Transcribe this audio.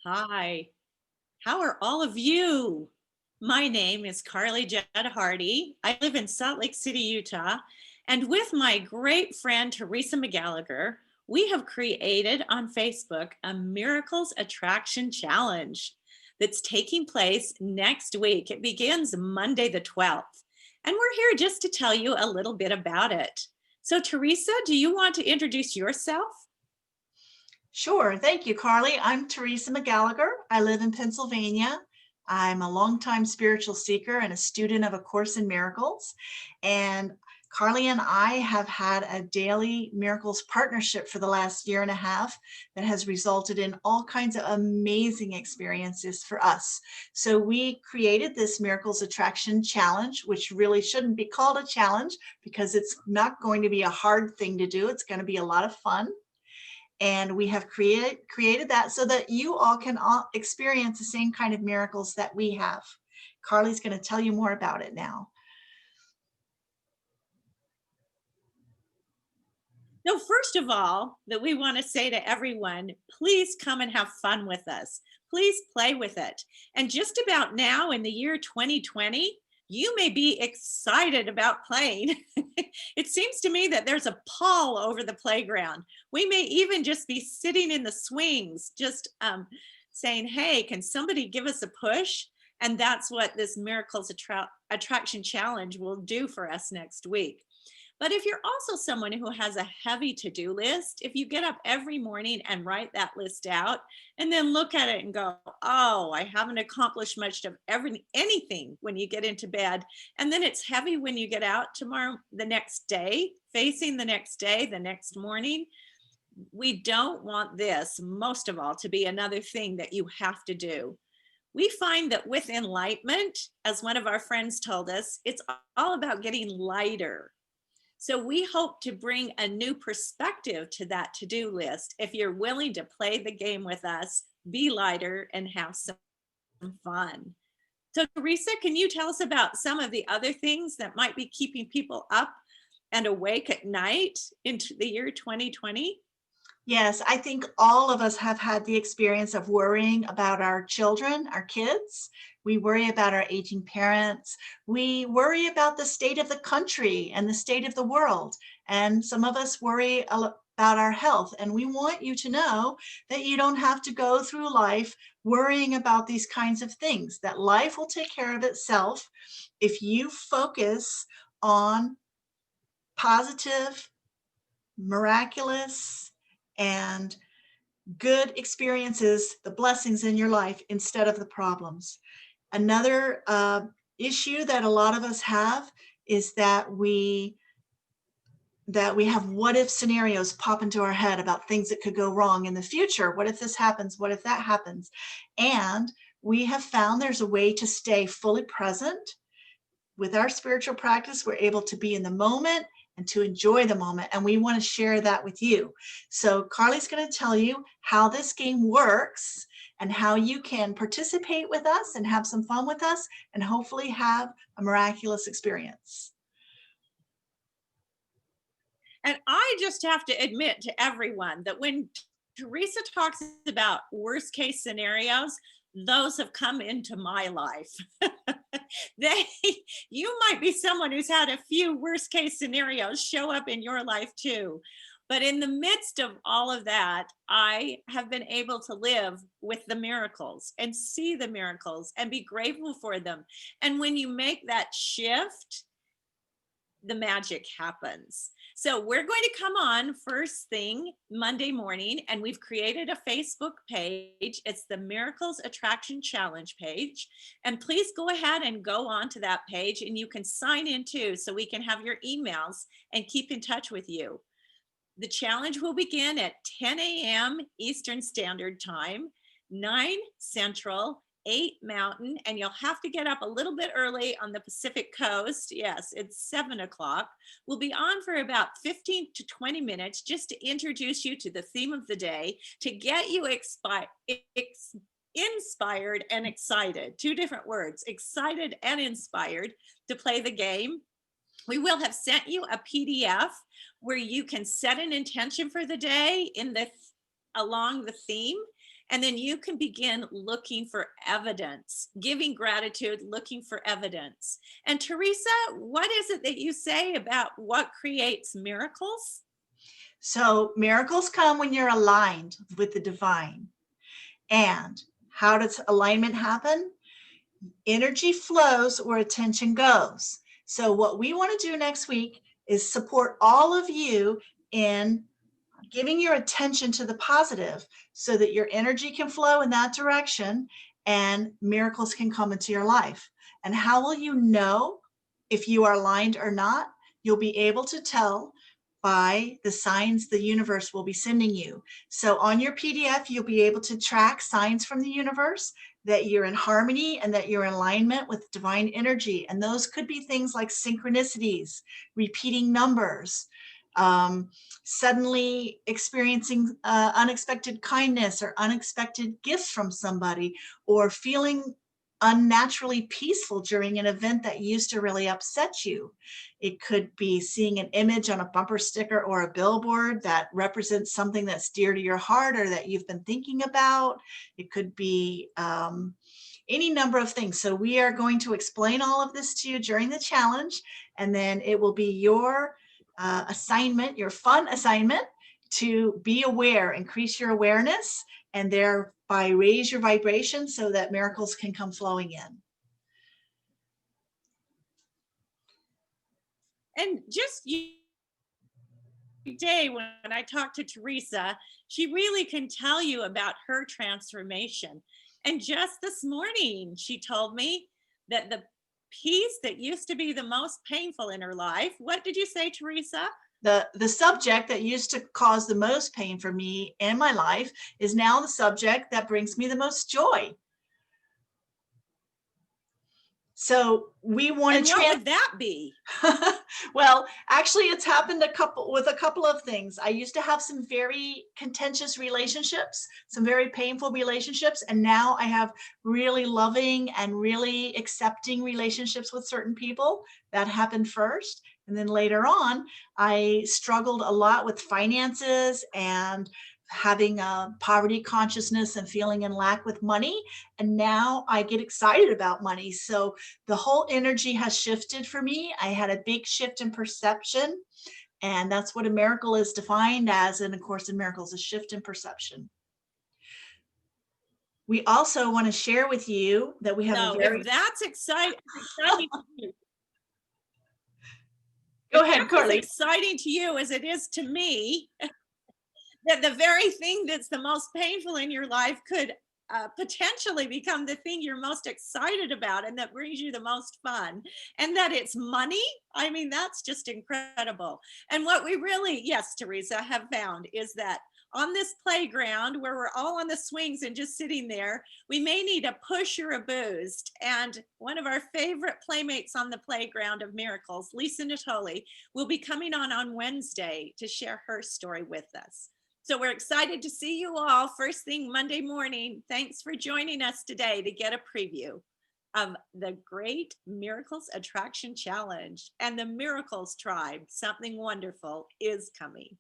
Hi, how are all of you? My name is Carly Judd Hardy. I live in Salt Lake City, Utah, and with my great friend Theresa McGallicher, we have created on Facebook a Miracles Attraction Challenge that's taking place next week. It begins Monday the 12th, and we're here just to tell you a little bit about it. So, Theresa, do you want to introduce yourself? Sure. Thank you, Carly. I'm Theresa McGallicher. I live in Pennsylvania. I'm a longtime spiritual seeker and a student of A Course in Miracles. And Carly and I have had a daily miracles partnership for the last year and a half that has resulted in all kinds of amazing experiences for us. So we created this Miracles Attraction Challenge, which really shouldn't be called a challenge because it's not going to be a hard thing to do. It's going to be a lot of fun, and we have created that so that you all can experience the same kind of miracles that we have. Carly's going to tell you more about it now. No, first of all, that we want to say to everyone, please come and have fun with us. Please play with it. And just about now in the year 2020, you may be excited about playing. It seems to me that there's a pall over the playground. We may even just be sitting in the swings, just saying, hey, can somebody give us a push? And that's what this Attraction Challenge will do for us next week. But if you're also someone who has a heavy to-do list, if you get up every morning and write that list out and then look at it and go, oh, I haven't accomplished much of anything when you get into bed. And then it's heavy when you get out tomorrow, the next day, facing the next day, the next morning. We don't want this, most of all, to be another thing that you have to do. We find that with enlightenment, as one of our friends told us, it's all about getting lighter. So we hope to bring a new perspective to that to-do list. If you're willing to play the game with us, be lighter and have some fun. So Theresa, can you tell us about some of the other things that might be keeping people up and awake at night into the year 2020? Yes, I think all of us have had the experience of worrying about our children, our kids. We worry about our aging parents. We worry about the state of the country and the state of the world. And some of us worry about our health. And we want you to know that you don't have to go through life worrying about these kinds of things, that life will take care of itself if you focus on positive, miraculous, and good experiences, the blessings in your life instead of the problems. Another issue that a lot of us have is that we have what if scenarios pop into our head about things that could go wrong in the future. What if this happens? What if that happens? And we have found there's a way to stay fully present. With our spiritual practice, we're able to be in the moment and to enjoy the moment. And we want to share that with you. So Carly's going to tell you how this game works and how you can participate with us and have some fun with us and hopefully have a miraculous experience. And I just have to admit to everyone that when Theresa talks about worst case scenarios, those have come into my life. they You might be someone who's had a few worst case scenarios show up in your life too. But in the midst of all of that, I have been able to live with the miracles and see the miracles and be grateful for them. And when you make that shift, the magic happens. So we're going to come on first thing Monday morning, and we've created a Facebook page. It's the Miracles Attraction Challenge page. And please go ahead and go on to that page, and you can sign in too, so we can have your emails and keep in touch with you. The challenge will begin at 10 a.m. Eastern Standard Time, 9 Central, 8 Mountain, and you'll have to get up a little bit early on the Pacific Coast. Yes, it's 7 o'clock. We'll be on for about 15 to 20 minutes just to introduce you to the theme of the day, to get you inspired and excited. Two different words, excited and inspired, to play the game. We will have sent you a PDF where you can set an intention for the day along the theme. And then you can begin looking for evidence, giving gratitude, looking for evidence. And Teresa, what is it that you say about what creates miracles? So miracles come when you're aligned with the divine. And how does alignment happen? Energy flows where attention goes. So what we want to do next week is support all of you in giving your attention to the positive so that your energy can flow in that direction and miracles can come into your life. And how will you know if you are aligned or not? You'll be able to tell by the signs the universe will be sending you. So on your PDF, you'll be able to track signs from the universe that you're in harmony and that you're in alignment with divine energy. And those could be things like synchronicities, repeating numbers, suddenly experiencing unexpected kindness or unexpected gifts from somebody, or feeling unnaturally peaceful during an event that used to really upset you. It could be seeing an image on a bumper sticker or a billboard that represents something that's dear to your heart or that you've been thinking about. It could be any number of things. So we are going to explain all of this to you during the challenge, and then it will be your assignment, your fun assignment, to be aware, increase your awareness, and thereby raise your vibration so that miracles can come flowing in. And just day when I talk to Teresa, she really can tell you about her transformation. And just this morning, she told me that the piece that used to be the most painful in her life, what did you say, Teresa? The subject that used to cause the most pain for me in my life is now the subject that brings me the most joy. So we want And to what would that be? Well, actually, it's happened with a couple of things. I used to have some very contentious relationships, some very painful relationships, and now I have really loving and really accepting relationships with certain people. That happened first. And then later on, I struggled a lot with finances and having a poverty consciousness and feeling in lack with money. And now I get excited about money. So the whole energy has shifted for me. I had a big shift in perception, and that's what a miracle is defined as in A Course in Miracles, a shift in perception. We also want to share with you that we have a No, very... if that's exciting to you, Go if ahead, that's as Carly. exciting to you as it is to me, that the very thing that's the most painful in your life could potentially become the thing you're most excited about and that brings you the most fun, and that it's money. I mean, that's just incredible. And what we really, yes, Teresa, have found is that on this playground where we're all on the swings and just sitting there, we may need a push or a boost. And one of our favorite playmates on the playground of miracles, Lisa Natoli, will be coming on Wednesday to share her story with us. So we're excited to see you all first thing Monday morning. Thanks for joining us today to get a preview of the Great Miracles Attraction Challenge and the Miracles Tribe. Something wonderful is coming.